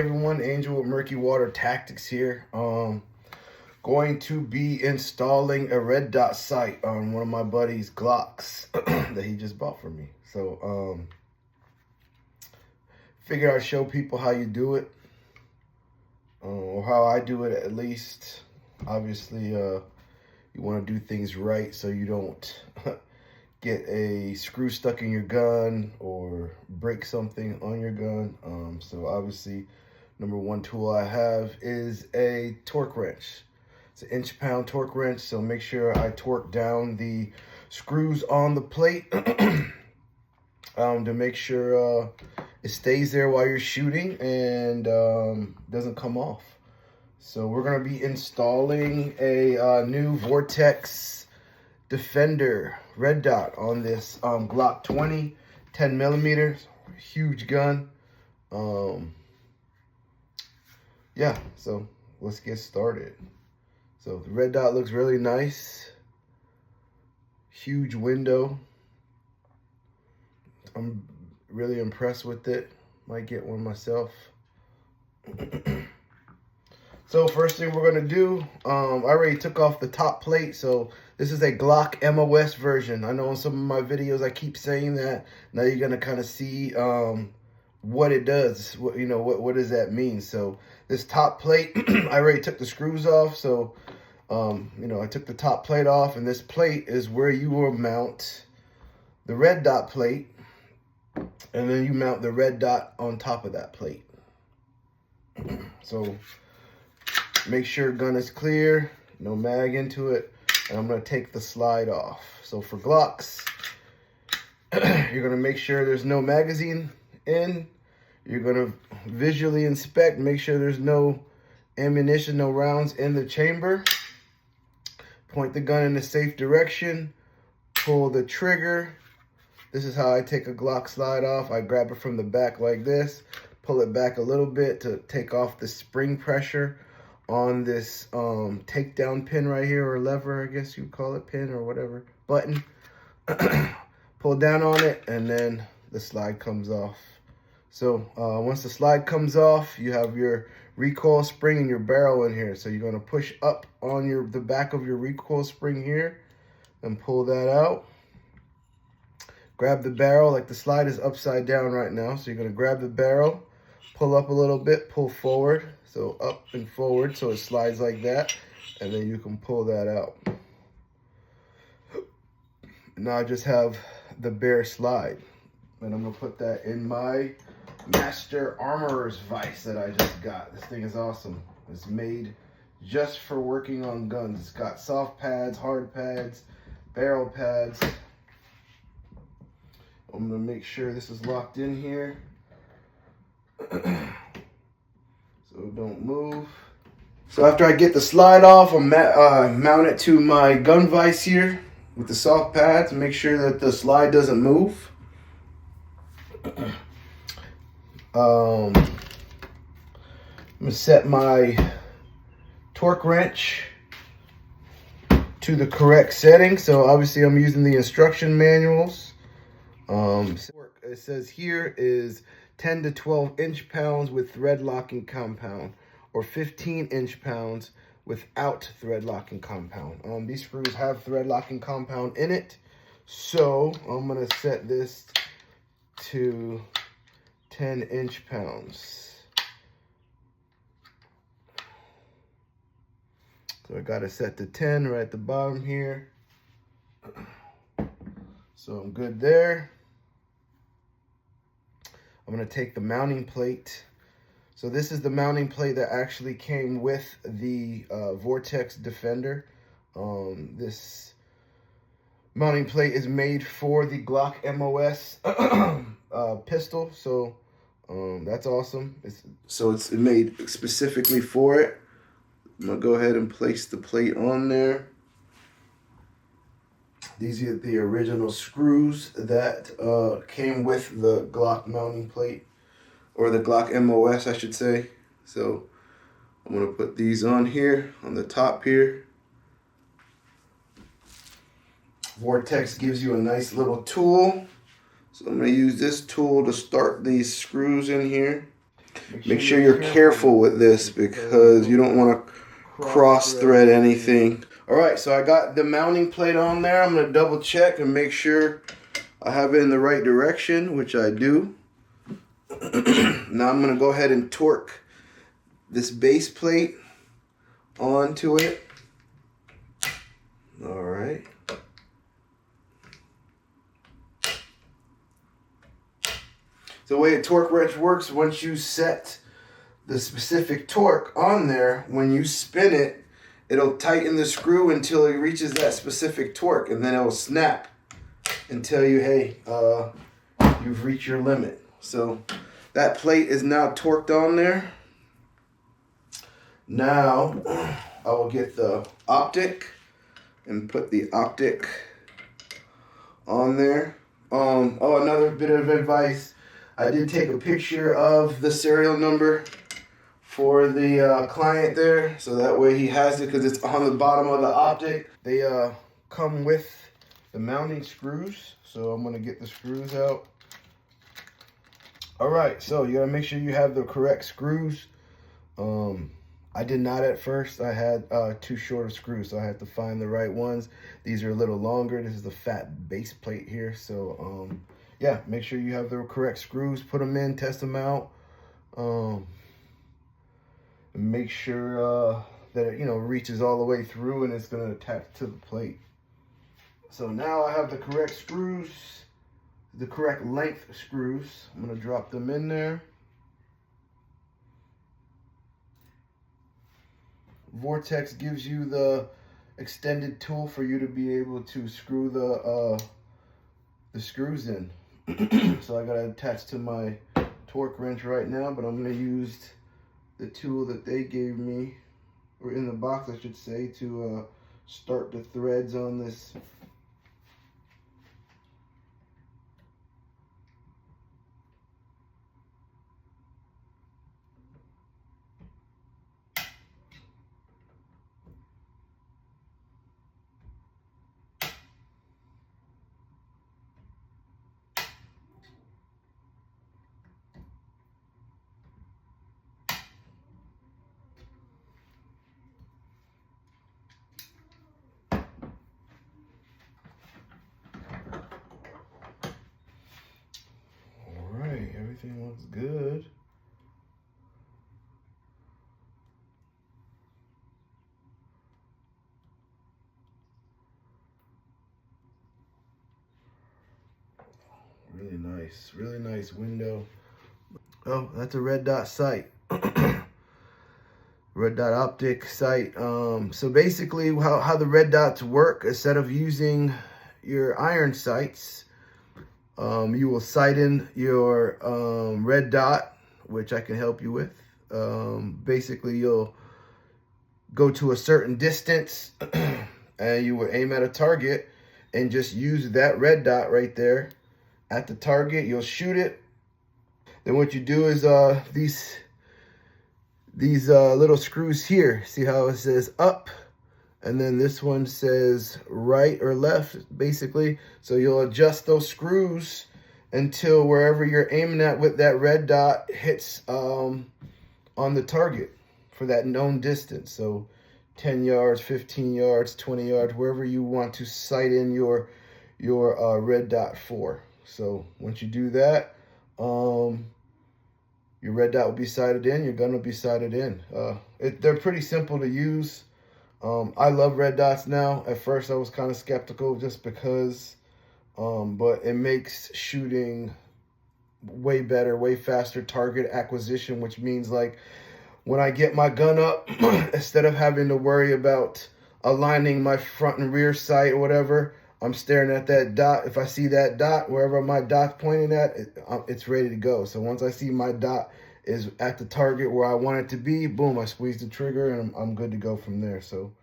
everyone, Angel with Murky Water Tactics here. Going to be installing a red dot sight on one of my buddy's Glocks that he just bought for me. So figure I'd show people how you do it, or how I do it at least. Obviously, you want to do things right so you don't get a screw stuck in your gun or break something on your gun. So obviously, number one tool I have is a torque wrench. It's an inch-pound torque wrench, so make sure I torque down the screws on the plate to make sure it stays there while you're shooting and doesn't come off. So we're gonna be installing a new Vortex Defender red dot on this Glock 20, 10 millimeters, huge gun. Yeah, so let's get started. So the red dot looks really nice. Huge window. I'm really impressed with it. Might get one myself. So first thing we're gonna do, I already took off the top plate. So this is a Glock MOS version. I know in some of my videos I keep saying that. Now you're gonna kind of see what it does. What does that mean? So this top plate, I already took the screws off. So I took the top plate off, and this plate is where you will mount the red dot plate, and then you mount the red dot on top of that plate. So make sure gun is clear, no mag into it, and I'm gonna take the slide off. So for Glocks, you're gonna make sure there's no magazine in. You're gonna visually inspect, make sure there's no ammunition, no rounds in the chamber. Point the gun in a safe direction, pull the trigger. This is how I take a Glock slide off. I grab it from the back like this, pull it back a little bit to take off the spring pressure on this takedown pin right here, or lever, I guess you call it, pin or whatever, button. Pull down on it, and then the slide comes off. So once the slide comes off, you have your recoil spring and your barrel in here. So you're gonna push up on the back of your recoil spring here and pull that out. Grab the barrel, like the slide is upside down right now. So you're gonna grab the barrel, pull up a little bit, pull forward. So up and forward, so it slides like that. And then you can pull that out. Now I just have the bare slide. And I'm gonna put that in my Master Armorer's vise that I just got. This thing is awesome. It's made just for working on guns. It's got soft pads, hard pads, barrel pads. I'm gonna make sure this is locked in here so don't move. So after I get the slide off, I'll mount it to my gun vise here with the soft pads and make sure that the slide doesn't move. I'm gonna set my torque wrench to the correct setting. So obviously I'm using the instruction manuals. It says here is 10 to 12 inch-pounds with thread locking compound, or 15 inch-pounds without thread locking compound. These screws have thread locking compound in it. So I'm gonna set this to 10 inch-pounds. So I got it set to 10 right at the bottom here. So I'm good there. I'm gonna take the mounting plate. So this is the mounting plate that actually came with the Vortex Defender. This mounting plate is made for the Glock MOS pistol. So that's awesome. It's made specifically for it. I'm gonna go ahead and place the plate on there. These are the original screws that came with the Glock mounting plate, or the Glock MOS, I should say. So I'm gonna put these on here, on the top here. Vortex gives you a nice little tool. So I'm gonna use this tool to start these screws in here. Make sure you're careful with this because you don't want to cross thread anything. All right, so I got the mounting plate on there. I'm going to double check and make sure I have it in the right direction, which I do. Now I'm going to go ahead and torque this base plate onto it. All right. The way a torque wrench works, once you set the specific torque on there, when you spin it, it'll tighten the screw until it reaches that specific torque, and then it'll snap and tell you, hey, you've reached your limit. So that plate is now torqued on there. Now I will get the optic and put the optic on there. Oh, another bit of advice. I did take a picture of the serial number for the client there, so that way he has it because it's on the bottom of the optic. They come with the mounting screws, so I'm going to get the screws out. All right, so you got to make sure you have the correct screws. I did not at first. I had too short of screws, so I had to find the right ones. These are a little longer. This is the fat base plate here, so yeah, make sure you have the correct screws, put them in, test them out. And make sure that it, reaches all the way through and it's going to attach to the plate. So now I have the correct screws, the correct length screws. I'm going to drop them in there. Vortex gives you the extended tool for you to be able to screw the screws in. So I got to attach to my torque wrench right now, but I'm going to use the tool that they gave me, or in the box I should say, to start the threads on this. Everything looks good. Really nice window. Oh, that's a red dot sight. Red dot optic sight. So basically how the red dots work, instead of using your iron sights, you will sight in your red dot, which I can help you with. Basically, you'll go to a certain distance and you will aim at a target and just use that red dot right there at the target. You'll shoot it. Then what you do is these little screws here, see how it says up? And then this one says right or left, basically. So you'll adjust those screws until wherever you're aiming at with that red dot hits on the target for that known distance. So 10 yards, 15 yards, 20 yards, wherever you want to sight in your red dot for. So once you do that, your red dot will be sighted in, your gun will be sighted in. They're pretty simple to use. I love red dots now. At first I was kind of skeptical just because, but it makes shooting way better, way faster target acquisition, which means like when I get my gun up, instead of having to worry about aligning my front and rear sight or whatever, I'm staring at that dot. If I see that dot, wherever my dot's pointing at, it's ready to go. So once I see my dot is at the target where I want it to be, boom, I squeeze the trigger and I'm good to go from there. So